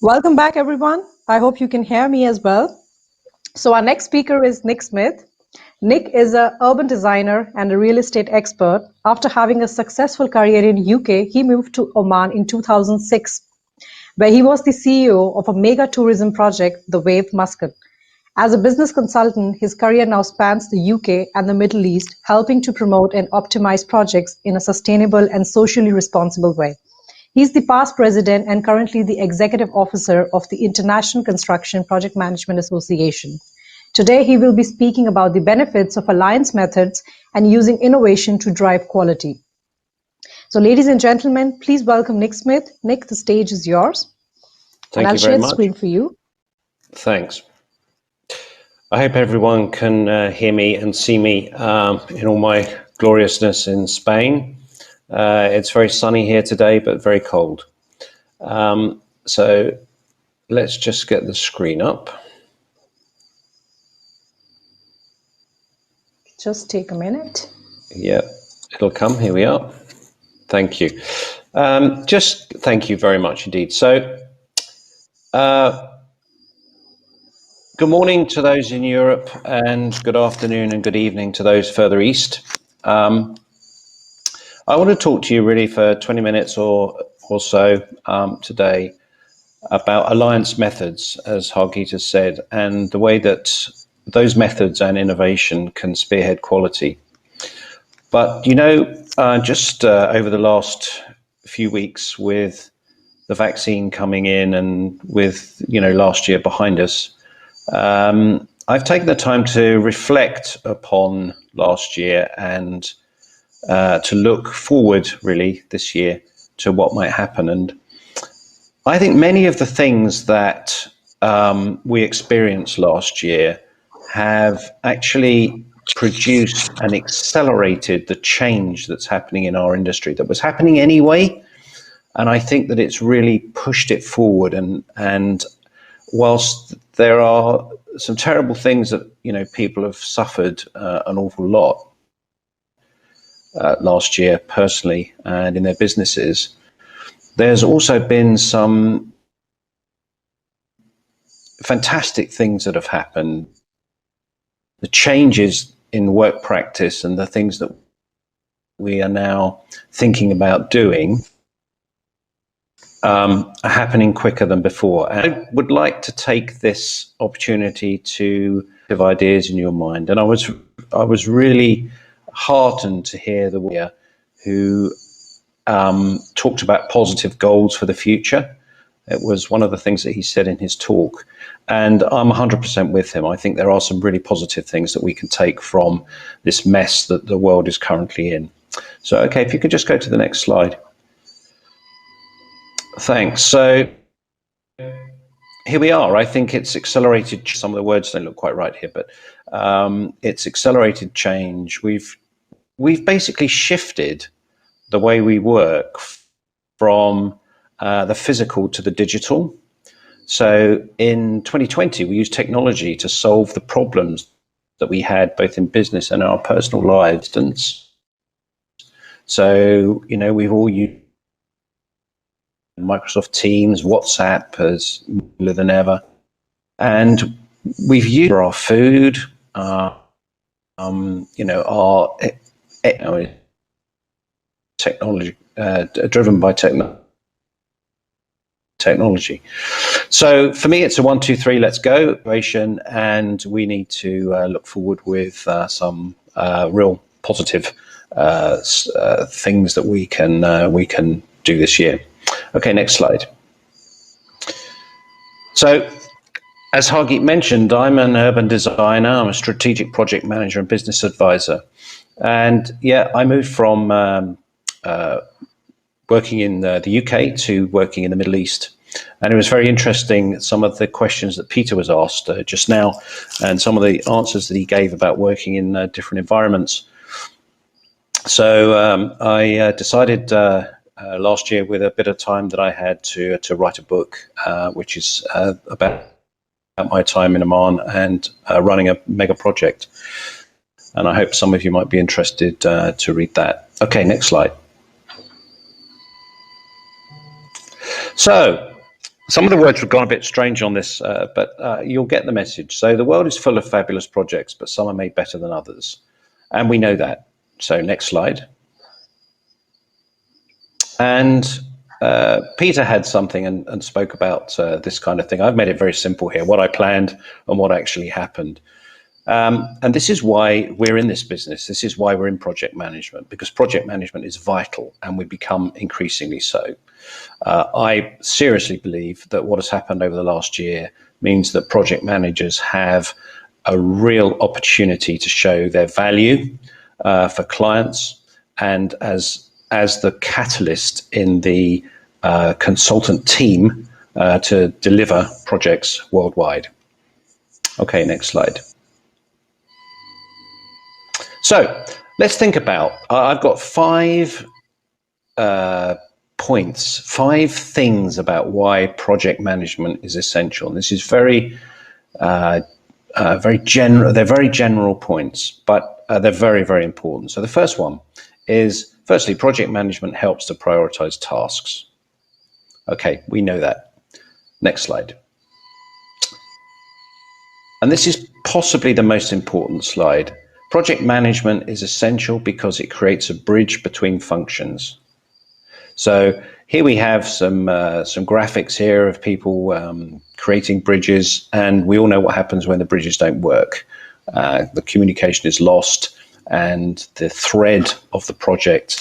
Welcome back, everyone. I hope you can hear me as well. So our next speaker is Nick Smith. Nick is an urban designer and a real estate expert. After having a successful career in UK, he moved to Oman in 2006, where he was the CEO of a mega tourism project, the Wave Muscat. As a business consultant, his career now spans the UK and the Middle East, helping to promote and optimize projects in a sustainable and socially responsible way. He's the past president and currently the executive officer of the International Construction Project Management Association. Today, he will be speaking about the benefits of alliance methods and using innovation to drive quality. So, ladies and gentlemen, please welcome Nick Smith. Nick, the stage is yours. Thank you very much. And I'll share the screen for you. Thanks. I hope everyone can hear me and see me in all my gloriousness in Spain. It's very sunny here today, but very cold. So let's just get the screen up. Just take a minute. Yeah, it'll come. Here we are. Thank you. Just thank you very much indeed. So good morning to those in Europe, and good afternoon and good evening to those further east. I want to talk to you really for 20 minutes or so today about alliance methods, as Hargeeta said, and the way that those methods and innovation can spearhead quality. But, you know, just over the last few weeks with the vaccine coming in and with, you know, last year behind us, I've taken the time to reflect upon last year and to look forward really this year to what might happen. And I think many of the things that we experienced last year have actually produced and accelerated the change that's happening in our industry that was happening anyway. And I think that it's really pushed it forward. And whilst there are some terrible things that, you know, people have suffered an awful lot last year personally and in their businesses, there's also been some fantastic things that have happened. The changes in work practice and the things that we are now thinking about doing are happening quicker than before. And I would like to take this opportunity to have ideas in your mind. And I was really heartened to hear the way who talked about positive goals for the future. It was one of the things that he said in his talk. And I'm 100% with him. I think there are some really positive things that we can take from this mess that the world is currently in. So, okay, if you could just go to the next slide. Thanks. So here we are. I think it's accelerated. Some of the words don't look quite right here, but it's accelerated change. We've basically shifted the way we work from the physical to the digital. So in 2020, we used technology to solve the problems that we had both in business and our personal lives. So, you know, we've all used Microsoft Teams, WhatsApp as more than ever. And we've used our food, you know, our technology, driven by technology. So for me, it's a 1, 2, 3, let's go, and we need to look forward with some real positive things that we can do this year. Okay, next slide. So, as Hargeet mentioned, I'm an urban designer, I'm a strategic project manager and business advisor. And yeah, I moved from working in the UK to working in the Middle East. And it was very interesting, some of the questions that Peter was asked just now, and some of the answers that he gave about working in different environments. So I decided last year, with a bit of time that I had, to write a book, which is about my time in Oman and running a mega project. And I hope some of you might be interested to read that. Okay, next slide. So Some of the words have gone a bit strange on this, but you'll get the message. So the world is full of fabulous projects, but some are made better than others. And we know that. So next slide. And Peter had something and spoke about this kind of thing. I've made it very simple here, what I planned and what actually happened. And this is why we're in this business. This is why we're in project management, because project management is vital and we become increasingly so. I seriously believe that what has happened over the last year means that project managers have a real opportunity to show their value for clients, and as the catalyst in the consultant team to deliver projects worldwide. Okay, next slide. So let's think about, I've got 5 points, 5 things about why project management is essential. And this is very general. They're very general points, but they're very, very important. So the first one is, firstly, project management helps to prioritize tasks. Okay, we know that. Next slide. And this is possibly the most important slide. Project management is essential because it creates a bridge between functions. So here we have some graphics here of people creating bridges, and we all know what happens when the bridges don't work. The communication is lost, and the thread of the project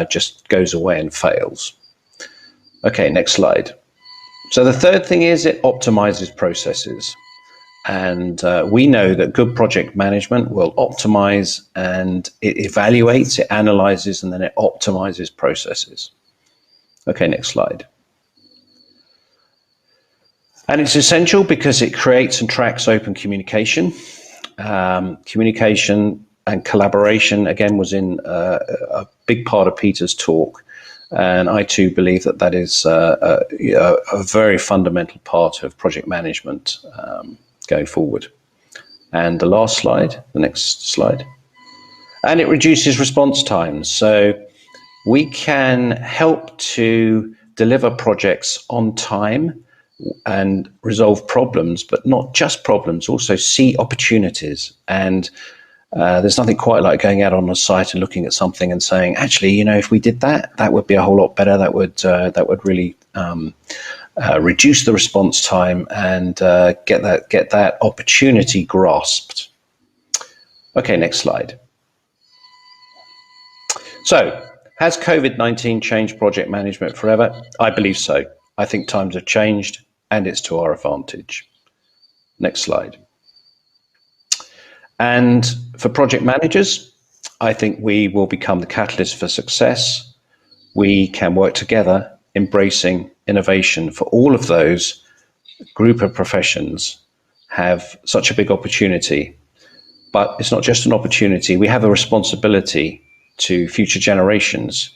just goes away and fails. Okay, next slide. So the third thing is it optimizes processes. And we know that good project management will optimize, and it evaluates, it analyzes, and then it optimizes processes. Okay, next slide. And it's essential because it creates and tracks open communication. Communication and collaboration, again, was in a big part of Peter's talk. And I too believe that that is a very fundamental part of project management going forward. And the last slide, the next slide. And it reduces response times. So we can help to deliver projects on time and resolve problems, but not just problems, also see opportunities. And there's nothing quite like going out on a site and looking at something and saying, actually, you know, if we did that, that would be a whole lot better. That would really reduce the response time and get that opportunity grasped. Okay, next slide. So, has COVID-19 changed project management forever? I believe so. I think times have changed, and it's to our advantage. Next slide. And for project managers, I think we will become the catalyst for success. We can work together, embracing innovation. For all of those group of professions have such a big opportunity. But it's not just an opportunity. We have a responsibility to future generations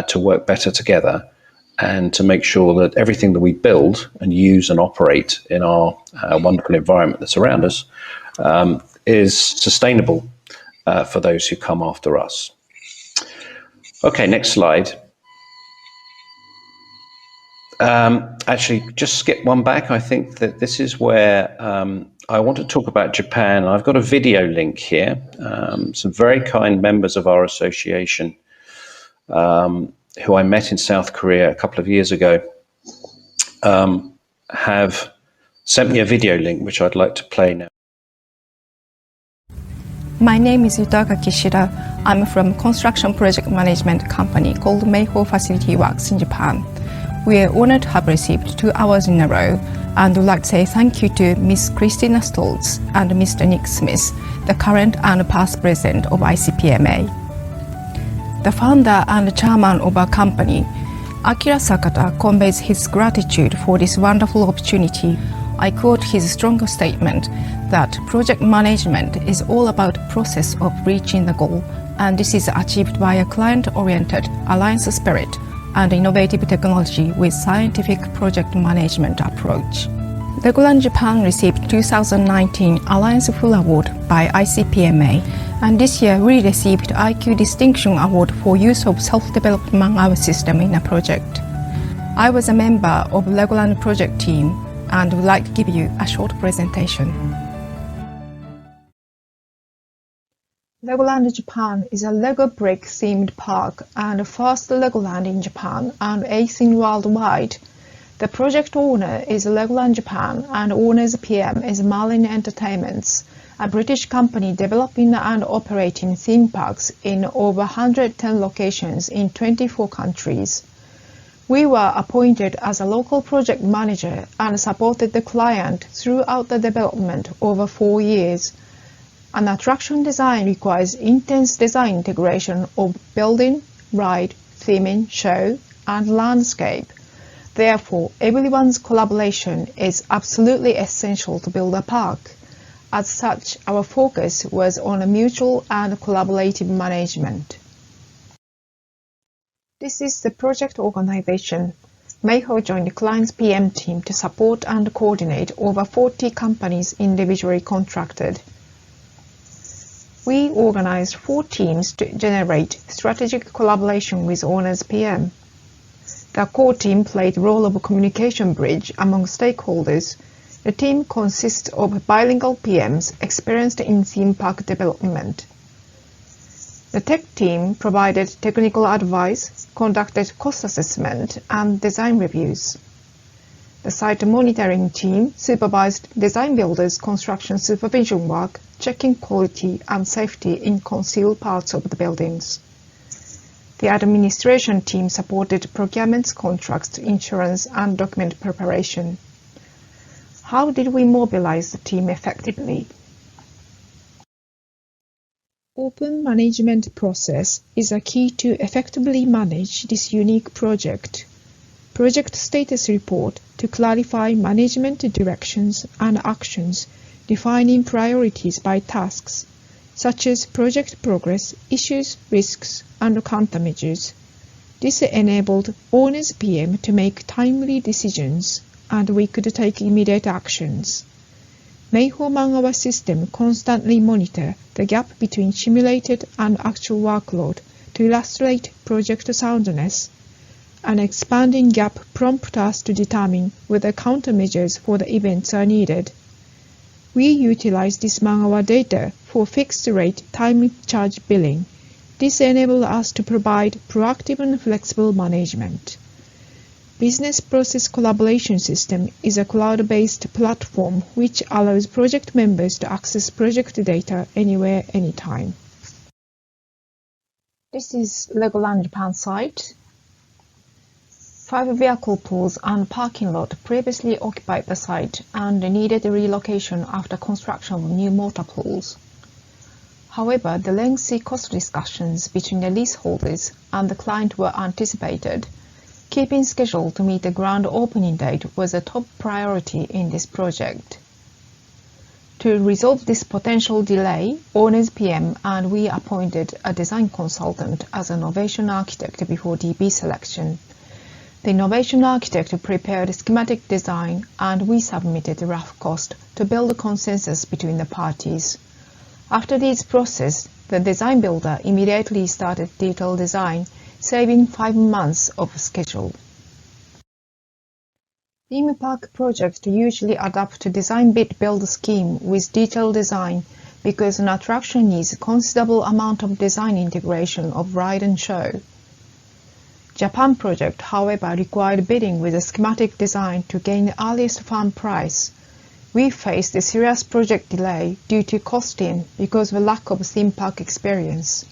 to work better together and to make sure that everything that we build and use and operate in our wonderful environment that's around us is sustainable for those who come after us. Okay, next slide. Actually, just skip one back. I think that this is where I want to talk about Japan. I've got a video link here. Some very kind members of our association who I met in South Korea a couple of years ago have sent me a video link, which I'd like to play now. My name is Yutaka Kishida. I'm from construction project management company called Meiho Facility Works in Japan. We are honored to have received 2 awards in a row, and would like to say thank you to Ms. Christina Stoltz and Mr. Nick Smith, the current and past president of ICPMA. The founder and chairman of our company, Akira Sakata, conveys his gratitude for this wonderful opportunity. I quote his strong statement that project management is all about the process of reaching the goal, and this is achieved by a client-oriented alliance spirit and innovative technology with scientific project management approach. The Grand Japan received 2019 Alliance Full Award by ICPMA, and this year we received IQ Distinction Award for use of self-developed man-hour system in a project. I was a member of the Legoland project team and would like to give you a short presentation. Legoland Japan is a Lego brick themed park and the first Legoland in Japan and 8th in worldwide. The project owner is Legoland Japan and owner's PM is Marlin Entertainments, a British company developing and operating theme parks in over 110 locations in 24 countries. We were appointed as a local project manager and supported the client throughout the development over 4 years. An attraction design requires intense design integration of building, ride, theming, show, and landscape. Therefore, everyone's collaboration is absolutely essential to build a park. As such, our focus was on a mutual and collaborative management. This is the project organization. Meiho joined the client's PM team to support and coordinate over 40 companies individually contracted. We organized 4 teams to generate strategic collaboration with owner's PM. The core team played the role of a communication bridge among stakeholders. The team consists of bilingual PMs experienced in theme park development. The tech team provided technical advice, conducted cost assessment, and design reviews. The site monitoring team supervised design builders' construction supervision work, checking quality and safety in concealed parts of the buildings. The administration team supported procurements, contracts, insurance, and document preparation. How did we mobilize the team effectively? Open management process is a key to effectively manage this unique project. Project status report to clarify management directions and actions, defining priorities by tasks, such as project progress, issues, risks, and countermeasures. This enabled owner's PM to make timely decisions, and we could take immediate actions. Meiho Man-hour system constantly monitor the gap between simulated and actual workload to illustrate project soundness. An expanding gap prompts us to determine whether countermeasures for the events are needed. We utilize this man-hour data for fixed-rate time charge billing. This enables us to provide proactive and flexible management. Business Process Collaboration System is a cloud-based platform which allows project members to access project data anywhere, anytime. This is Legoland Japan site. 5 vehicle pools and parking lot previously occupied the site and needed relocation after construction of new motor pools. However, the lengthy cost discussions between the leaseholders and the client were anticipated. Keeping schedule to meet the grand opening date was a top priority in this project. To resolve this potential delay, owner's PM and we appointed a design consultant as an innovation architect before DB selection. The innovation architect prepared schematic design and we submitted the rough cost to build a consensus between the parties. After this process, the design builder immediately started detailed design, saving 5 months of schedule. Theme park projects usually adopt a design-bid-build scheme with detailed design because an attraction needs a considerable amount of design integration of ride and show. Japan project, however, required bidding with a schematic design to gain the earliest firm price. We faced a serious project delay due to costing because of a lack of theme park experience,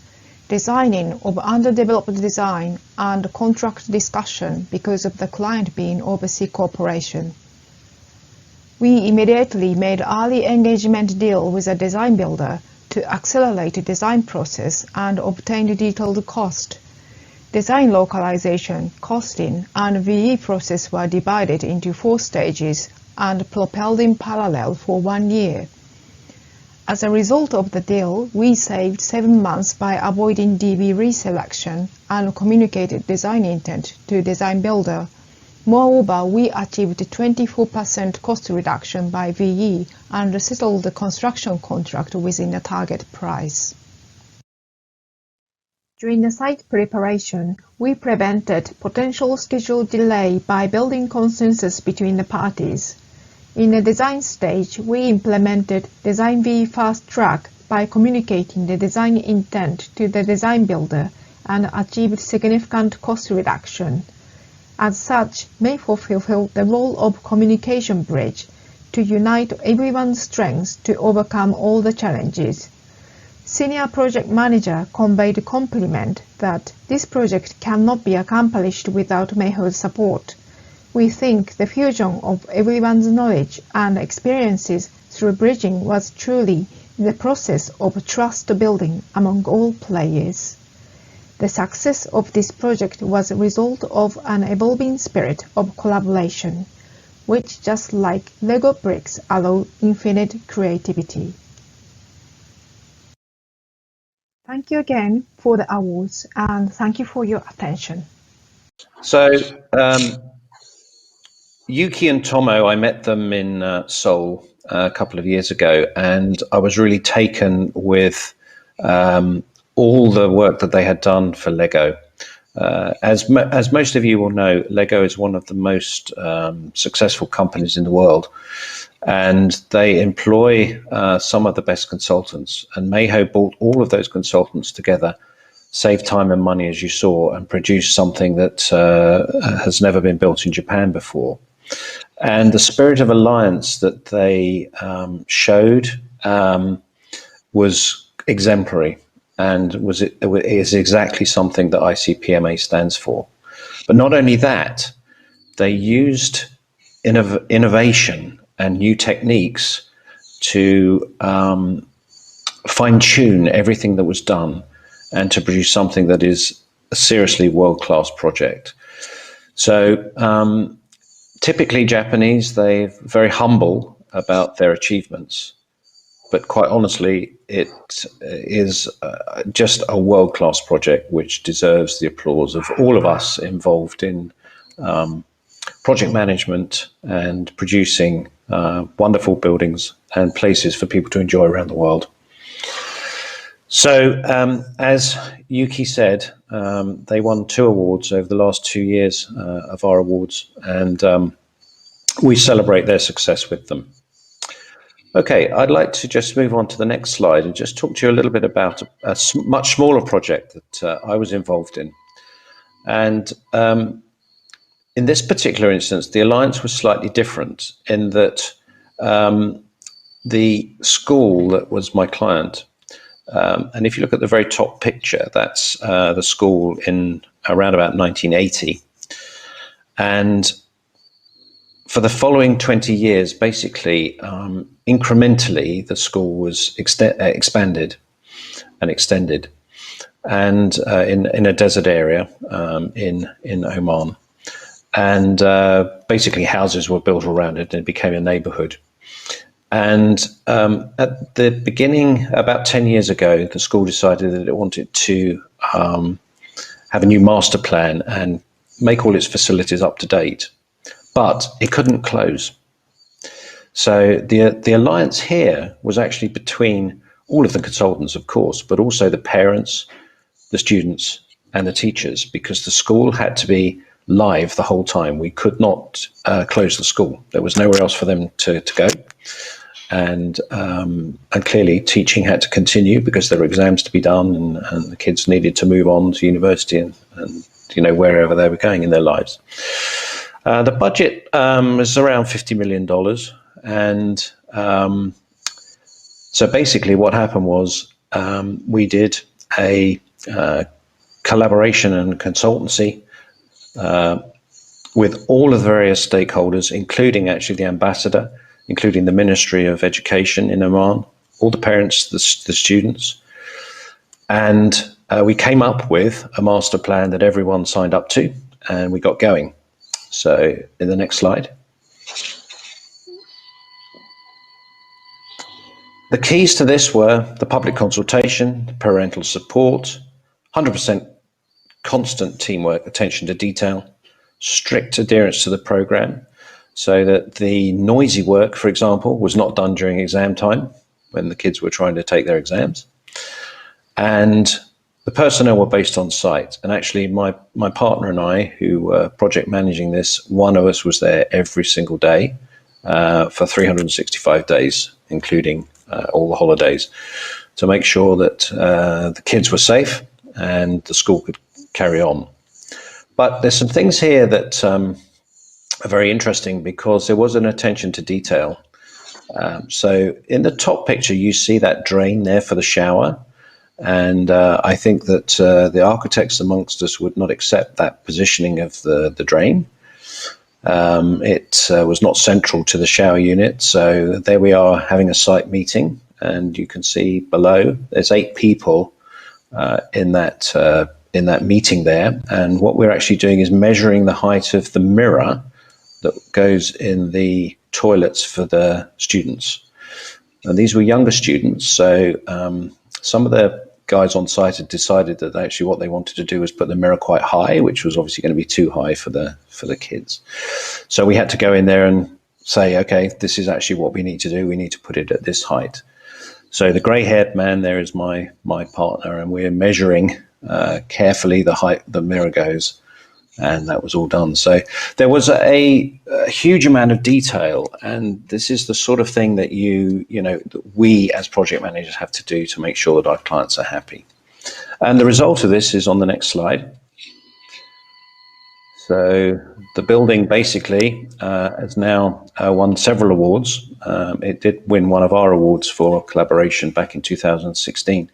designing of underdeveloped design, and contract discussion because of the client being overseas corporation. We immediately made early engagement deal with a design builder to accelerate the design process and obtain the detailed cost. Design localization, costing, and VE process were divided into 4 stages and propelled in parallel for 1 year. As a result of the deal, we saved 7 months by avoiding DB reselection and communicated design intent to design builder. Moreover, we achieved 24% cost reduction by VE and settled the construction contract within the target price. During the site preparation, we prevented potential schedule delay by building consensus between the parties. In the design stage, we implemented Design V Fast Track by communicating the design intent to the design builder and achieved significant cost reduction. As such, Mayfor fulfilled the role of communication bridge to unite everyone's strengths to overcome all the challenges. Senior project manager conveyed a compliment that this project cannot be accomplished without Mayfor's support. We think the fusion of everyone's knowledge and experiences through bridging was truly the process of trust building among all players. The success of this project was a result of an evolving spirit of collaboration, which, just like Lego bricks, allow infinite creativity. Thank you again for the awards, and thank you for your attention. So, Yuki and Tomo, I met them in Seoul a couple of years ago, and I was really taken with all the work that they had done for Lego. As most of you will know, Lego is one of the most successful companies in the world, and they employ some of the best consultants. And Mayho brought all of those consultants together, saved time and money, as you saw, and produced something that has never been built in Japan before. And the spirit of alliance that they showed was exemplary, and is exactly something that ICPMA stands for. But not only that, they used innovation and new techniques to fine-tune everything that was done and to produce something that is a seriously world-class project. So typically Japanese, they're very humble about their achievements, but quite honestly, it is just a world-class project which deserves the applause of all of us involved in project management and producing wonderful buildings and places for people to enjoy around the world. So, as Yuki said, they won 2 awards over the last 2 years of our awards, and we celebrate their success with them. Okay, I'd like to just move on to the next slide and just talk to you a little bit about a much smaller project that I was involved in. And in this particular instance, the alliance was slightly different in that the school that was my client, and if you look at the very top picture, that's the school in around about 1980. And for the following 20 years, basically, incrementally, the school was expanded and extended, and in a desert area in Oman. And basically, houses were built around it, and it became a neighborhood. And at the beginning, about 10 years ago, the school decided that it wanted to have a new master plan and make all its facilities up to date. But it couldn't close. So the alliance here was actually between all of the consultants, of course, but also the parents, the students, and the teachers, because the school had to be live the whole time. We could not close the school. There was nowhere else for them to go. And clearly teaching had to continue because there were exams to be done, and the kids needed to move on to university and wherever they were going in their lives. The budget was around $50 million. And so basically what happened was we did a collaboration and consultancy with all of the various stakeholders, including actually the ambassador, including the Ministry of Education in Oman, all the parents, the students. And we came up with a master plan that everyone signed up to, and we got going. So in the next slide. The keys to this were the public consultation, parental support, 100% constant teamwork, attention to detail, strict adherence to the program, so that the noisy work, for example, was not done during exam time when the kids were trying to take their exams. And the personnel were based on site. And actually my partner and I, who were project managing this, one of us was there every single day for 365 days, including all the holidays, to make sure that the kids were safe and the school could carry on. But there's some things here that are very interesting because there was an attention to detail. So in the top picture, you see that drain there for the shower. And I think that the architects amongst us would not accept that positioning of the drain. It was not central to the shower unit. So there we are having a site meeting. And you can see below, there's 8 people in that meeting there. And what we're actually doing is measuring the height of the mirror that goes in the toilets for the students. And these were younger students. So some of the guys on site had decided that actually what they wanted to do was put the mirror quite high, which was obviously going to be too high for the kids. So we had to go in there and say, okay, this is actually what we need to do. We need to put it at this height. So the grey-haired man there is my partner, and we're measuring carefully the height the mirror goes, and that was all done. So there was a huge amount of detail, and this is the sort of thing that that we as project managers have to do to make sure that our clients are happy. And the result of this is on the next slide. So the building basically has now won several awards. It did win one of our awards for collaboration back in 2016.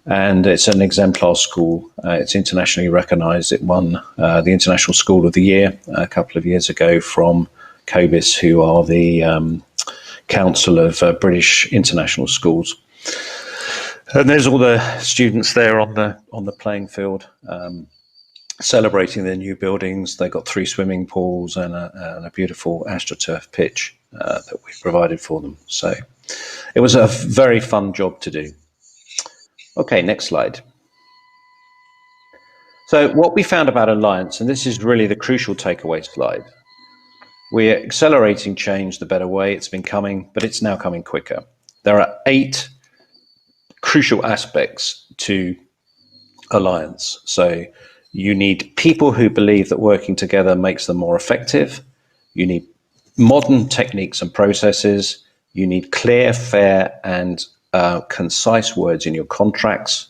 And it's an exemplar school. It's internationally recognized. It won the International School of the Year a couple of years ago from COBIS, who are the Council of British International Schools. And there's all the students there on the playing field, celebrating their new buildings. They got 3 swimming pools and a beautiful AstroTurf pitch that we provided for them. So it was a very fun job to do. Okay, next slide. So what we found about Alliance, and this is really the crucial takeaway slide, we're accelerating change the better way. It's been coming, but it's now coming quicker. There are 8 crucial aspects to Alliance. So you need people who believe that working together makes them more effective. You need modern techniques and processes. You need clear, fair, and concise words in your contracts.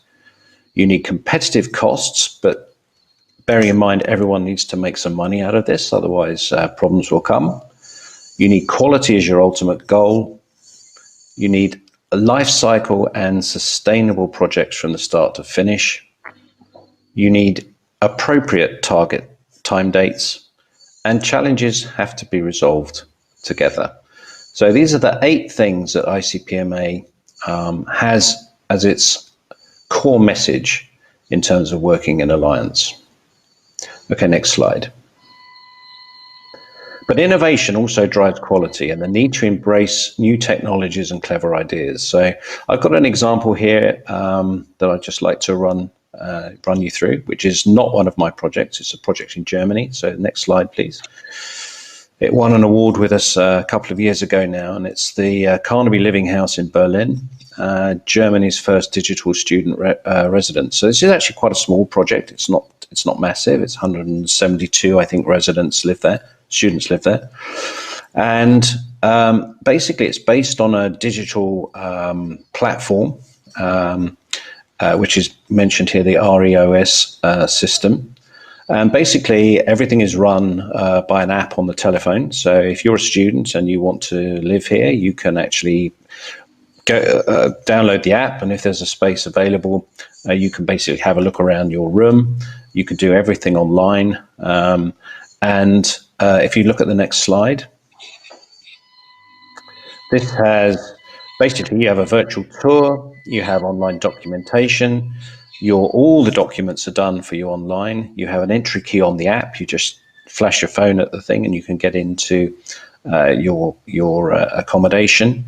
You need competitive costs, but bearing in mind everyone needs to make some money out of this, otherwise problems will come. You need quality as your ultimate goal. You need a life cycle and sustainable projects from the start to finish. You need appropriate target time dates, and challenges have to be resolved together. So these are the 8 things that ICPMA has as its core message in terms of working in Alliance. Okay, next slide. But innovation also drives quality and the need to embrace new technologies and clever ideas. So I've got an example here that I'd just like to run you through, which is not one of my projects. It's a project in Germany. So next slide, please. It won an award with us a couple of years ago now, and it's the Carnaby Living House in Berlin, Germany's first digital student residence. So this is actually quite a small project. It's not massive. It's 172, I think, residents live there, students live there. And basically it's based on a digital platform, which is mentioned here, the REOS system. And basically everything is run by an app on the telephone. So if you're a student and you want to live here, you can actually go download the app, and if there's a space available, you can basically have a look around your room. You can do everything online. And if you look at the next slide, this has basically, you have a virtual tour, you have online documentation, all the documents are done for you online. You have an entry key on the app. You just flash your phone at the thing and you can get into your accommodation.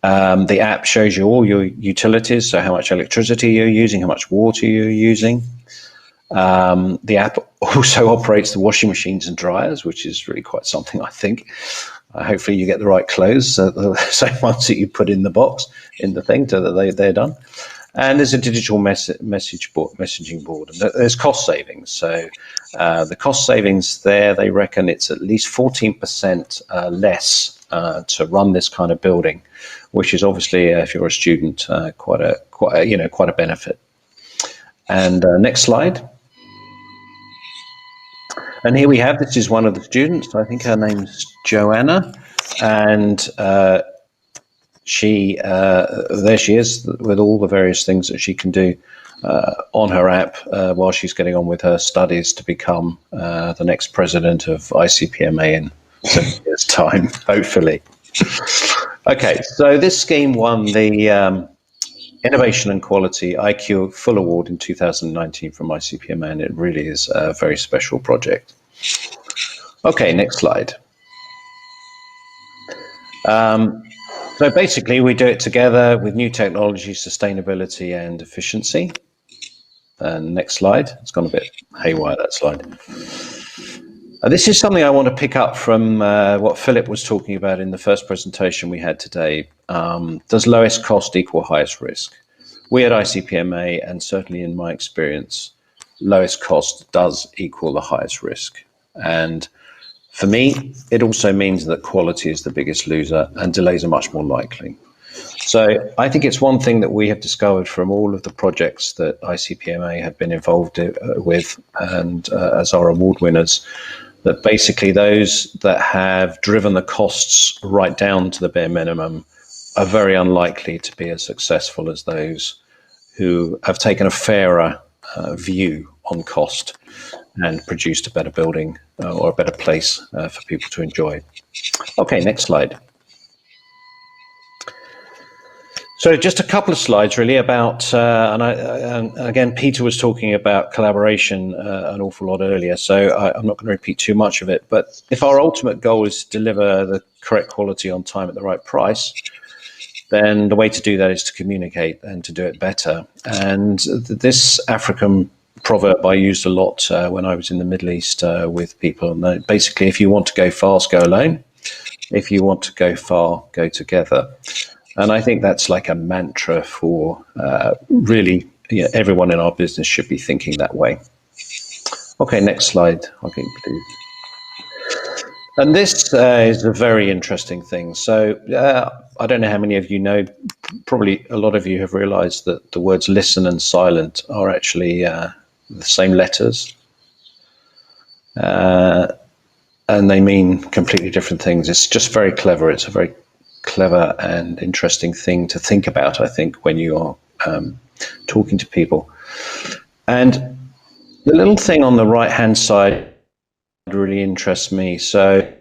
The app shows you all your utilities, so how much electricity you're using, how much water you're using. The app also operates the washing machines and dryers, which is really quite something, I think. Hopefully you get the right clothes, the same ones that you put in the box, in the thing, so that they're done. And there's a digital messaging board, and there's cost savings. So the cost savings there, they reckon it's at least 14% less to run this kind of building, which is obviously, if you're a student, quite a benefit. And next slide. And here we have, this is one of the students. I think her name's Joanna, and there she is with all the various things that she can do on her app while she's getting on with her studies to become the next president of ICPMA in 7 years' time, hopefully. Okay, so this scheme won the Innovation and Quality IQ Full Award in 2019 from ICPMA, and it really is a very special project. Okay, next slide. So basically, we do it together with new technology, sustainability, and efficiency. And next slide. It's gone a bit haywire, that slide. This is something I want to pick up from what Philip was talking about in the first presentation we had today. Does lowest cost equal highest risk? We at ICPMA, and certainly in my experience, lowest cost does equal the highest risk. And for me, it also means that quality is the biggest loser and delays are much more likely. So I think it's one thing that we have discovered from all of the projects that ICPMA have been involved with and as our award winners, that basically those that have driven the costs right down to the bare minimum are very unlikely to be as successful as those who have taken a fairer view on cost and produced a better building or a better place for people to enjoy. Okay, next slide. So just a couple of slides really about, and again, Peter was talking about collaboration an awful lot earlier, so I'm not going to repeat too much of it, but if our ultimate goal is to deliver the correct quality on time at the right price, then the way to do that is to communicate and to do it better. And this African proverb I used a lot when I was in the Middle East with people. And basically, if you want to go fast, go alone. If you want to go far, go together. And I think that's like a mantra for really, everyone in our business should be thinking that way. Okay, next slide, okay, please. And this is a very interesting thing. So I don't know how many of you know, probably a lot of you have realized that the words listen and silent are actually the same letters. And they mean completely different things. It's just very clever. It's a very clever and interesting thing to think about, I think, when you are talking to people. And the little thing on the right-hand side really interests me. So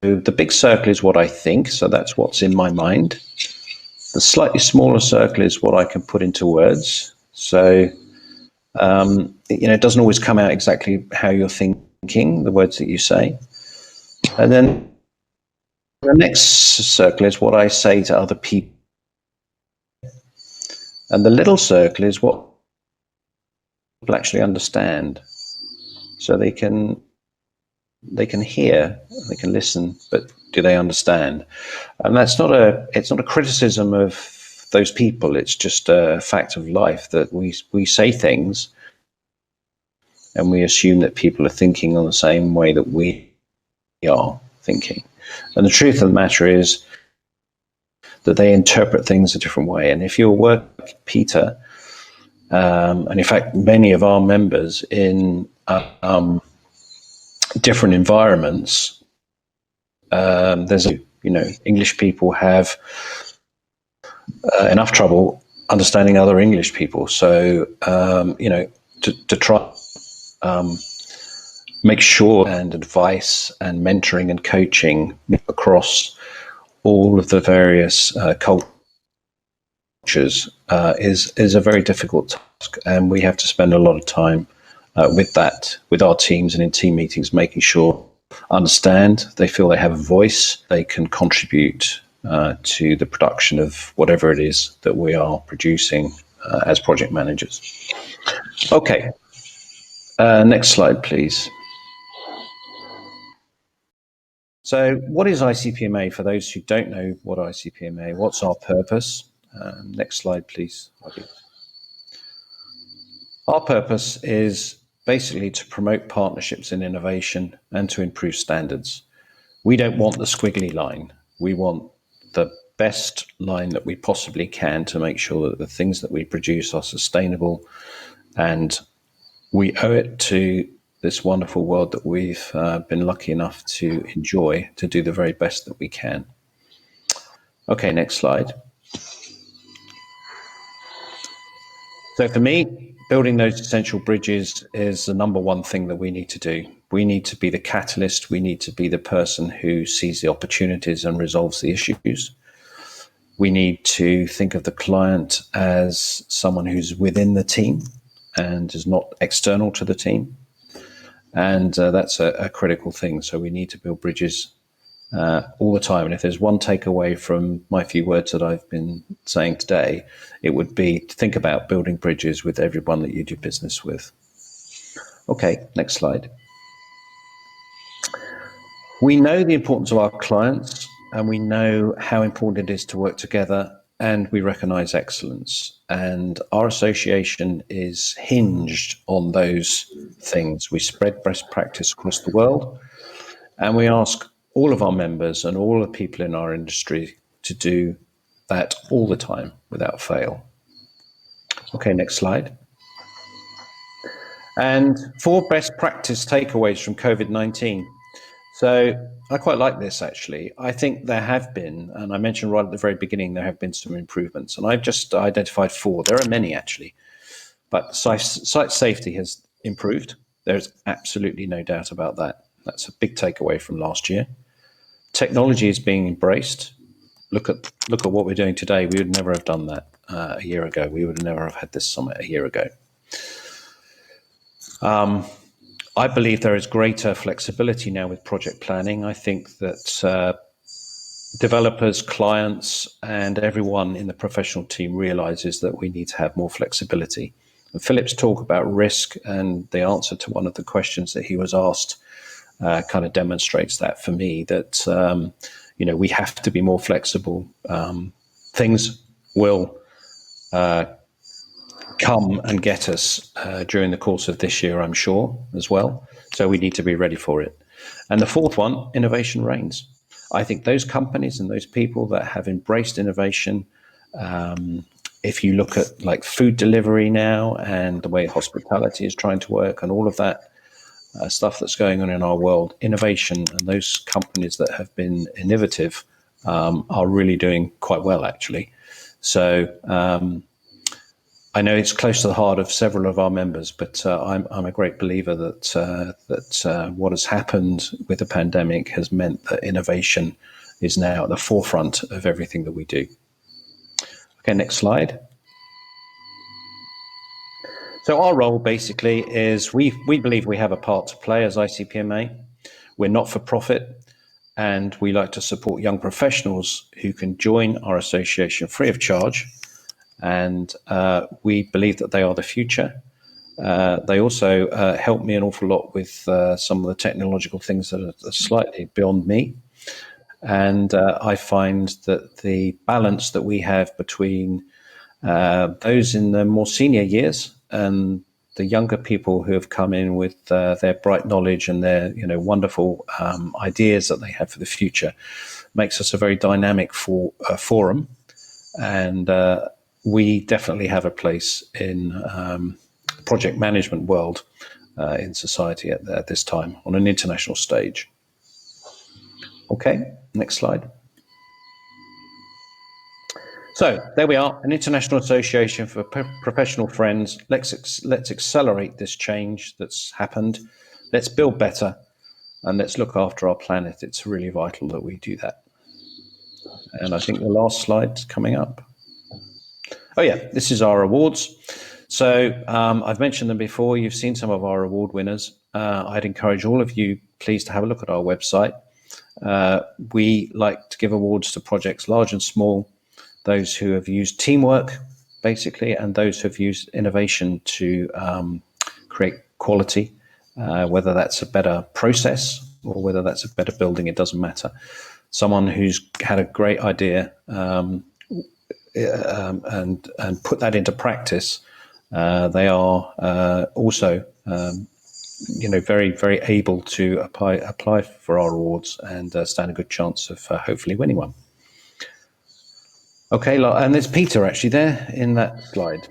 the big circle is what I think, so that's what's in my mind. The slightly smaller circle is what I can put into words. So, it doesn't always come out exactly how you're thinking, the words that you say. And then the next circle is what I say to other people. And the little circle is what people actually understand. So they can hear, they can listen, but do they understand? And it's not a criticism of those people. It's just a fact of life that we say things and we assume that people are thinking on the same way that we are thinking. And the truth of the matter is that they interpret things a different way. And if you work with Peter, and in fact, many of our members in different environments, there's English people have enough trouble understanding other English people. So, to try make sure and advice and mentoring and coaching across all of the various cultures is a very difficult task, and we have to spend a lot of time with our teams and in team meetings, making sure understand, they feel they have a voice, they can contribute to the production of whatever it is that we are producing as project managers. Okay, next slide, please. So what is ICPMA? For those who don't know what ICPMA, what's our purpose? Next slide, please. Our purpose is basically to promote partnerships in innovation and to improve standards. We don't want the squiggly line. We want the best line that we possibly can to make sure that the things that we produce are sustainable, and we owe it to this wonderful world that we've been lucky enough to enjoy to do the very best that we can. Okay, next slide. So for me, building those essential bridges is the number one thing that we need to do. We need to be the catalyst. We need to be the person who sees the opportunities and resolves the issues. We need to think of the client as someone who's within the team and is not external to the team. And that's a critical thing. So we need to build bridges all the time. And if there's one takeaway from my few words that I've been saying today, it would be to think about building bridges with everyone that you do business with. Okay, next slide. We know the importance of our clients, and we know how important it is to work together, and we recognize excellence. And our association is hinged on those things. We spread best practice across the world, and we ask all of our members and all the people in our industry to do that all the time without fail. Okay, next slide. And 4 best practice takeaways from COVID-19. So I quite like this, actually. I think there have been, and I mentioned right at the very beginning, there have been some improvements. And I've just identified 4. There are many, actually. But site safety has improved. There's absolutely no doubt about that. That's a big takeaway from last year. Technology is being embraced. Look at what we're doing today. We would never have done that a year ago. We would never have had this summit a year ago. I believe there is greater flexibility now with project planning. I think that developers, clients, and everyone in the professional team realizes that we need to have more flexibility. And Philip's talk about risk and the answer to one of the questions that he was asked kind of demonstrates that for me, that we have to be more flexible. Things will come and get us during the course of this year, I'm sure, as well. So we need to be ready for it. And the 4th one, innovation reigns. I think those companies and those people that have embraced innovation, if you look at like food delivery now and the way hospitality is trying to work and all of that stuff that's going on in our world, innovation and those companies that have been innovative are really doing quite well, actually. So I know it's close to the heart of several of our members, but I'm a great believer that what has happened with the pandemic has meant that innovation is now at the forefront of everything that we do. Okay, next slide. So our role basically is we believe we have a part to play as ICPMA. We're not for profit, and we like to support young professionals who can join our association free of charge. And we believe that they are the future. They also help me an awful lot with some of the technological things that are slightly beyond me. And I find that the balance that we have between those in the more senior years and the younger people who have come in with their bright knowledge and their wonderful ideas that they have for the future makes us a very dynamic forum. And we definitely have a place in the project management world in society at this time on an international stage. Okay, next slide. So there we are, an international association for professional friends. Let's accelerate this change that's happened. Let's build better, and let's look after our planet. It's really vital that we do that. And I think the last slide's coming up. Oh yeah, this is our awards. So I've mentioned them before. You've seen some of our award winners. I'd encourage all of you, please, to have a look at our website. We like to give awards to projects large and small, those who have used teamwork, basically, and those who have used innovation to create quality, whether that's a better process or whether that's a better building, it doesn't matter. Someone who's had a great idea and put that into practice, they are also very, very able to apply for our awards and stand a good chance of hopefully winning one. Okay, and there's Peter actually there in that slide.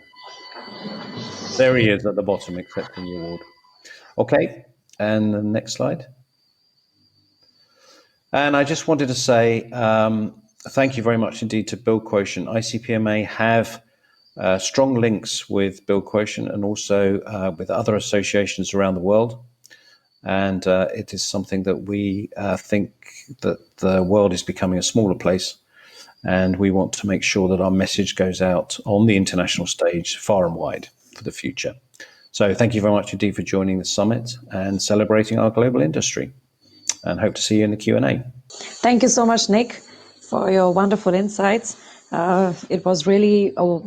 There he is at the bottom accepting the award. Okay, and the next slide. And I just wanted to say thank you very much indeed to Build Quotient. ICPMA have strong links with Build Quotient and also with other associations around the world. And it is something that we think that the world is becoming a smaller place. And we want to make sure that our message goes out on the international stage far and wide for the future. So thank you very much indeed for joining the summit and celebrating our global industry. And hope to see you in the Q&A. Thank you so much, Nick, for your wonderful insights. It was really a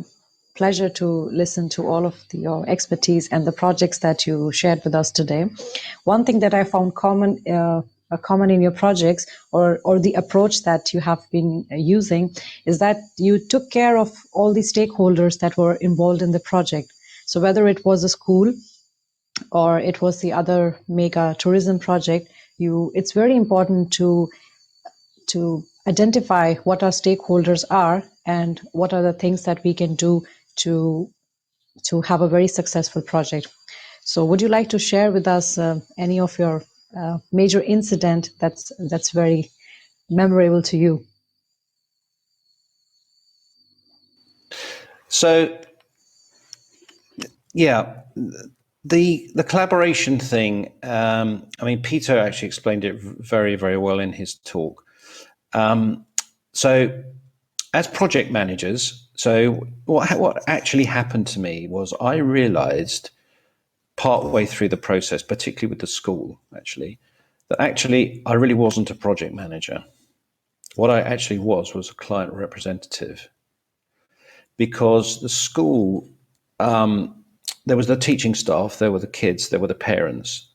pleasure to listen to all of your expertise and the projects that you shared with us today. One thing that I found common in your projects or the approach that you have been using is that you took care of all the stakeholders that were involved in the project. So whether it was a school or it was the other mega tourism project, it's very important to identify what our stakeholders are and what are the things that we can do to have a very successful project. So would you like to share with us any of your major incident that's very memorable to you? So, yeah, the collaboration thing, Peter actually explained it very, very well in his talk. So as project managers, so what actually happened to me was I realized partway through the process, particularly with the school, that I really wasn't a project manager. What I actually was a client representative, because the school, there was the teaching staff, there were the kids, there were the parents,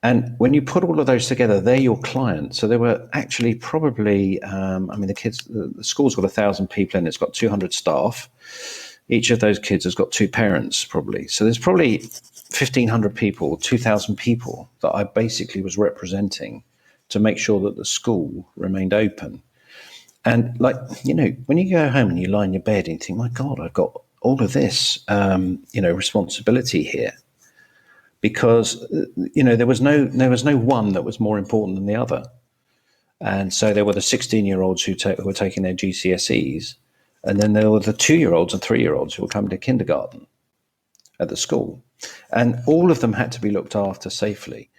and when you put all of those together, they're your client. So there were actually probably, the school's got 1,000 people and it's got 200 staff. Each of those kids has got 2 parents probably. So there's probably 1,500 people, 2,000 people that I basically was representing to make sure that the school remained open. And when you go home and you lie in your bed and you think, my God, I've got all of this, responsibility here. Because there was no one that was more important than the other, and so there were the 16-year-olds who were taking their GCSEs, and then there were the 2-year-olds and 3-year-olds who were coming to kindergarten at the school, and all of them had to be looked after safely.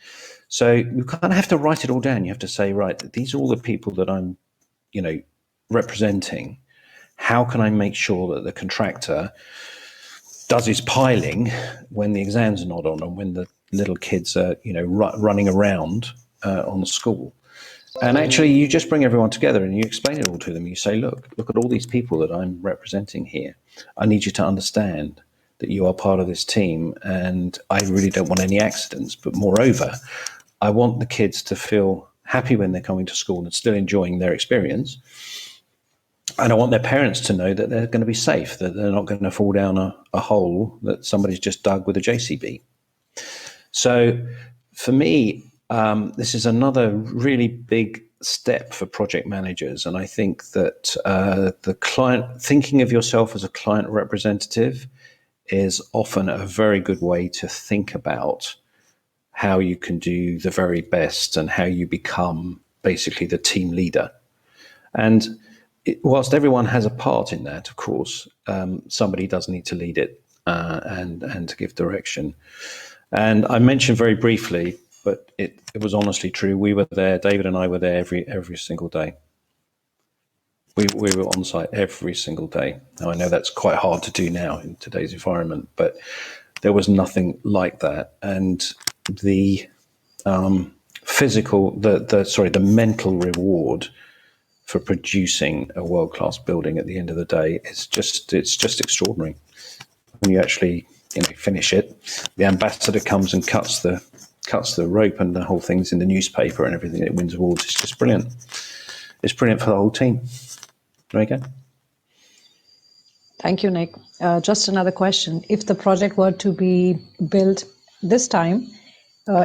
So you kind of have to write it all down. You have to say, right, these are all the people that I'm, representing. How can I make sure that the contractor does his piling when the exams are not on and when the little kids are, running around on the school? And actually, you just bring everyone together and you explain it all to them. You say, look at all these people that I'm representing here. I need you to understand that you are part of this team, and I really don't want any accidents. But moreover, I want the kids to feel happy when they're coming to school and still enjoying their experience. And I want their parents to know that they're going to be safe, that they're not going to fall down a hole that somebody's just dug with a JCB. So for me, this is another really big step for project managers. And I think that the client, thinking of yourself as a client representative is often a very good way to think about how you can do the very best and how you become basically the team leader. And whilst everyone has a part in that, of course, somebody does need to lead it and to give direction. And I mentioned very briefly, but it was honestly true. We were there, David and I were there every single day. We were on site every single day. Now, I know that's quite hard to do now in today's environment, but there was nothing like that. And the the mental reward for producing a world-class building at the end of the day, it's just extraordinary. When you actually finish it, the ambassador comes and cuts the rope, and the whole thing's in the newspaper and everything. It wins awards. It's just brilliant. It's brilliant for the whole team. There you go. Thank you, Nick. Just another question. If the project were to be built this time,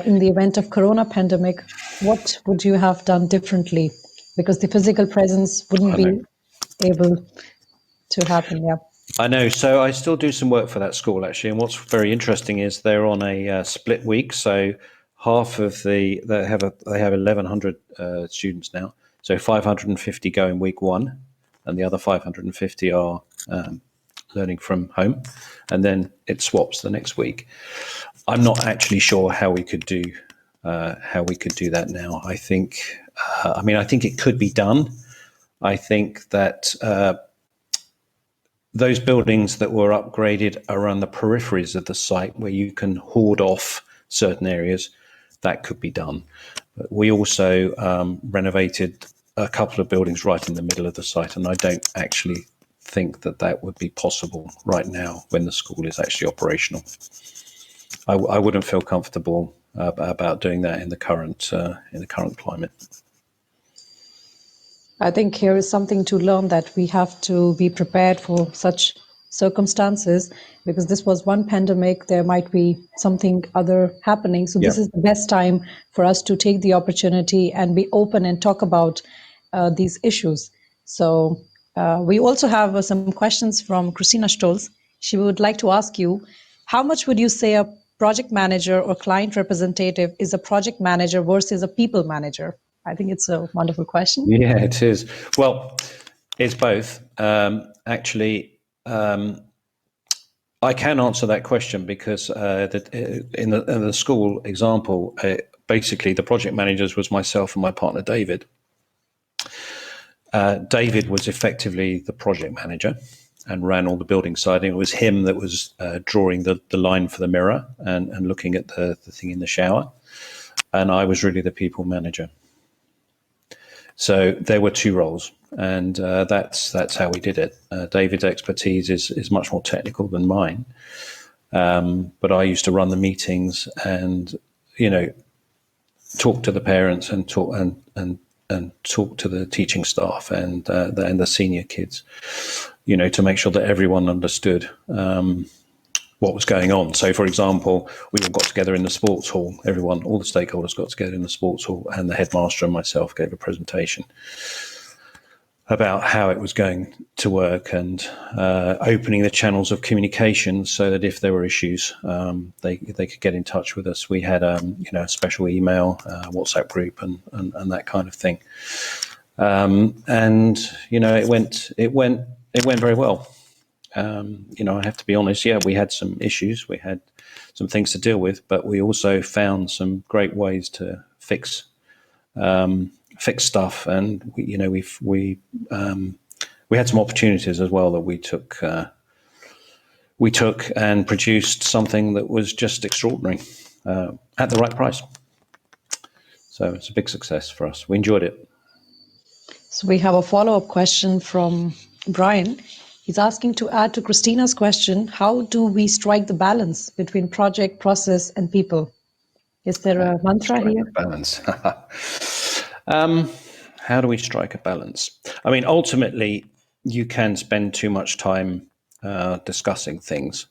in the event of Corona pandemic, what would you have done differently? Because the physical presence wouldn't be able to happen. Yeah. I know. So I still do some work for that school, actually. And what's very interesting is they're on a split week. So half of they have 1,100 students now. So 550 go in week one, and the other 550 are learning from home, and then it swaps the next week. I'm not actually sure how we could do that now. I think, I think it could be done. I think that those buildings that were upgraded around the peripheries of the site, where you can hoard off certain areas, that could be done. But we also renovated a couple of buildings right in the middle of the site, and I don't actually think that would be possible right now when the school is actually operational. I wouldn't feel comfortable about doing that in the current climate. I think here is something to learn, that we have to be prepared for such circumstances, because this was one pandemic, there might be something other happening. So this is the best time for us to take the opportunity and be open and talk about these issues. So we also have some questions from Christina Stolz. She would like to ask you, how much would you say a project manager or client representative is a project manager versus a people manager? I think it's a wonderful question. Yeah, it is. Well, it's both. Actually, I can answer that question because in the school example, basically the project managers was myself and my partner, David. David was effectively the project manager and ran all the building side. It was him that was drawing the line for the mirror and looking at the thing in the shower. And I was really the people manager. So there were two roles, and that's how we did it. David's expertise is much more technical than mine, but I used to run the meetings and talk to the parents and talk to the teaching staff and the senior kids, to make sure that everyone understood what was going on. So, for example, we all got together in the sports hall. All the stakeholders got together in the sports hall, and the headmaster and myself gave a presentation about how it was going to work and opening the channels of communication so that if there were issues, they could get in touch with us. We had a special email, WhatsApp group, and that kind of thing. It went very well. I have to be honest. Yeah, we had some issues. We had some things to deal with, but we also found some great ways to fix stuff. And we had some opportunities as well that we took and produced something that was just extraordinary at the right price. So it's a big success for us. We enjoyed it. So we have a follow-up question from Brian. He's asking, to add to Christina's question, how do we strike the balance between project, process, and people? Is there a mantra here? Balance. How do we strike a balance? I mean, ultimately, you can spend too much time discussing things,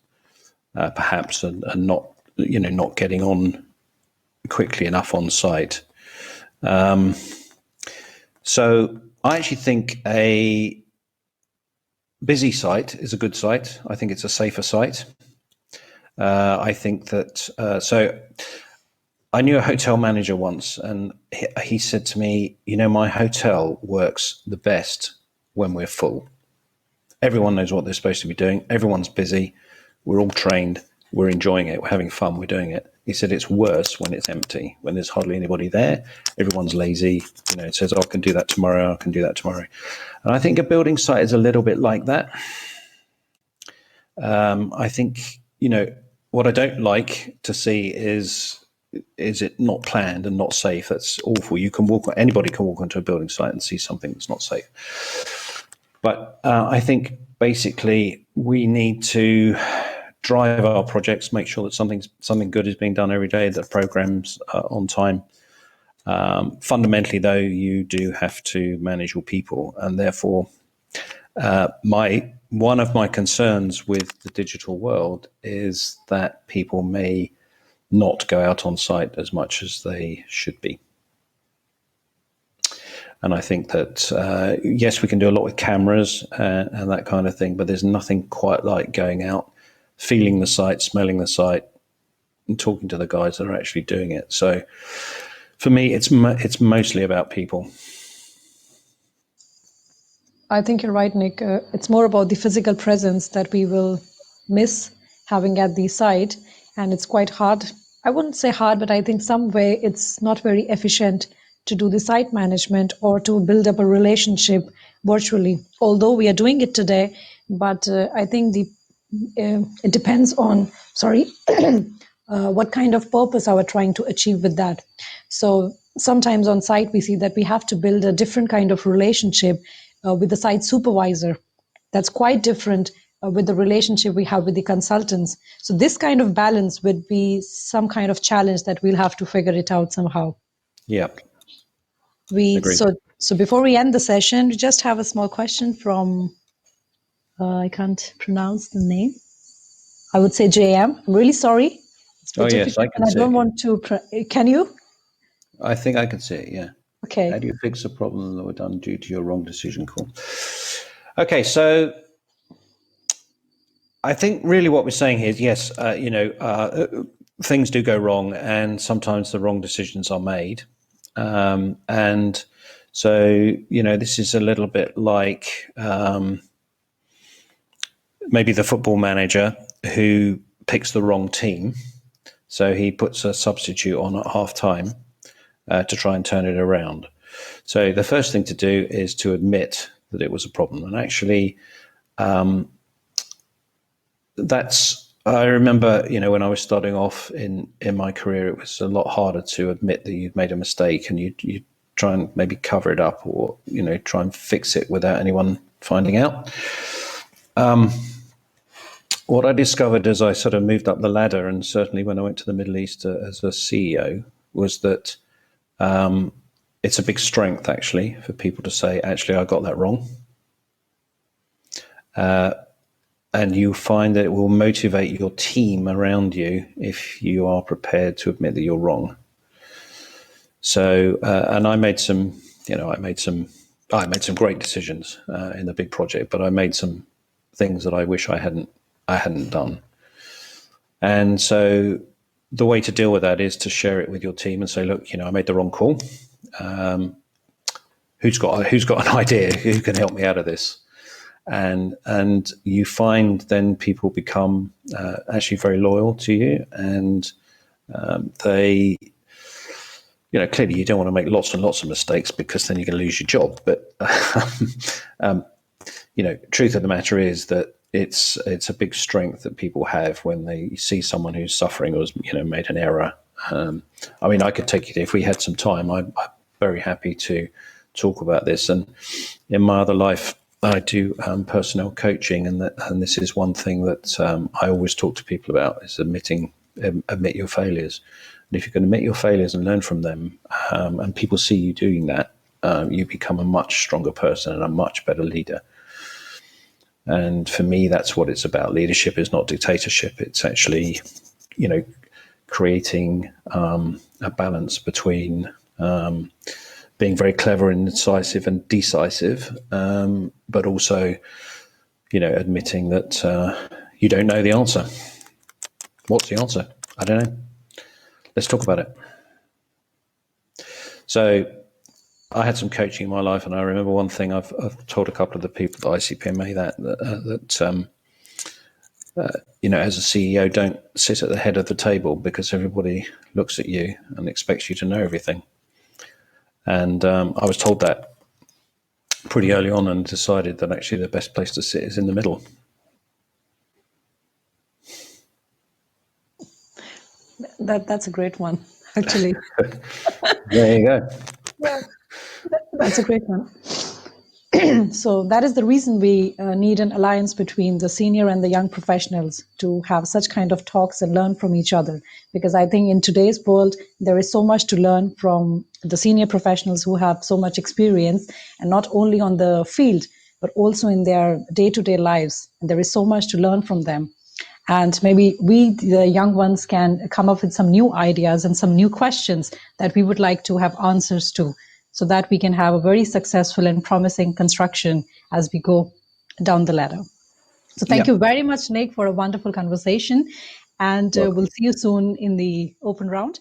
perhaps, and not getting on quickly enough on site. So I actually think a busy site is a good site. I think it's a safer site. I think that, so I knew a hotel manager once, and he said to me, my hotel works the best when we're full. Everyone knows what they're supposed to be doing. Everyone's busy. We're all trained. We're enjoying it. We're having fun. We're doing it. He said it's worse when it's empty, when there's hardly anybody there. Everyone's lazy. It says, I can do that tomorrow. I can do that tomorrow. And I think a building site is a little bit like that. I think, what I don't like to see is it not planned and not safe. That's awful. Anybody can walk onto a building site and see something that's not safe. But I think basically we need to drive our projects, make sure that something good is being done every day, that programs are on time. Fundamentally, though, you do have to manage your people, and therefore One of my concerns with the digital world is that people may not go out on site as much as they should be. And I think that, yes, we can do a lot with cameras and that kind of thing, but there's nothing quite like going out, feeling the site, smelling the site, and talking to the guys that are actually doing it. So for me, it's mostly about people. I think you're right, Nick. It's more about the physical presence that we will miss having at the site. And it's quite hard. I wouldn't say hard, but I think some way it's not very efficient to do the site management or to build up a relationship virtually. Although we are doing it today, but I think it depends on, what kind of purpose are we trying to achieve with that. So sometimes on site, we see that we have to build a different kind of relationship with the site supervisor. That's quite different with the relationship we have with the consultants. So this kind of balance would be some kind of challenge that we'll have to figure it out somehow. Yeah. So before we end the session, we just have a small question from, I can't pronounce the name. I would say JM. I'm really sorry. Yes, I can see I don't want to, can you? I think I can see it, yeah. Okay. How do you fix a problem that were done due to your wrong decision call? Okay, so I think really what we're saying here is, yes, things do go wrong, and sometimes the wrong decisions are made. And so, this is a little bit like maybe the football manager who picks the wrong team. So he puts a substitute on at half time to try and turn it around. So the first thing to do is to admit that it was a problem. And actually, I remember, when I was starting off in my career, it was a lot harder to admit that you'd made a mistake, and you try and maybe cover it up, or, try and fix it without anyone finding out. What I discovered as I sort of moved up the ladder, and certainly when I went to the Middle East as a CEO, was that it's a big strength, actually, for people to say, actually, I got that wrong. And you find that it will motivate your team around you if you are prepared to admit that you're wrong. So, and I made some great decisions in the big project, but I made some things that I wish I hadn't done. And so the way to deal with that is to share it with your team and say, look, I made the wrong call. Who's got an idea? Who can help me out of this? And you find then people become actually very loyal to you, and they, clearly you don't want to make lots and lots of mistakes, because then you're going to lose your job. But truth of the matter is that it's a big strength that people have when they see someone who's suffering or has made an error. I could take you, if we had some time, I'm very happy to talk about this. And in my other life, I do personnel coaching, and this is one thing that I always talk to people about, is admit your failures. And if you can admit your failures and learn from them, and people see you doing that, you become a much stronger person and a much better leader. And for me, that's what it's about. Leadership is not dictatorship. It's actually, creating a balance between being very clever and incisive and decisive, but also, admitting that you don't know the answer. What's the answer? I don't know. Let's talk about it. So I had some coaching in my life, and I remember one thing I've told a couple of the people at ICPMA that as a CEO, don't sit at the head of the table, because everybody looks at you and expects you to know everything. And I was told that pretty early on, and decided that actually the best place to sit is in the middle. That's a great one, actually. There you go. Yeah, that's a great one. So that is the reason we need an alliance between the senior and the young professionals, to have such kind of talks and learn from each other. Because I think in today's world, there is so much to learn from the senior professionals who have so much experience, and not only on the field, but also in their day-to-day lives. And there is so much to learn from them. And maybe we, the young ones, can come up with some new ideas and some new questions that we would like to have answers to, so that we can have a very successful and promising construction as we go down the ladder. So thank you very much, Nick, for a wonderful conversation. And we'll see you soon in the open round.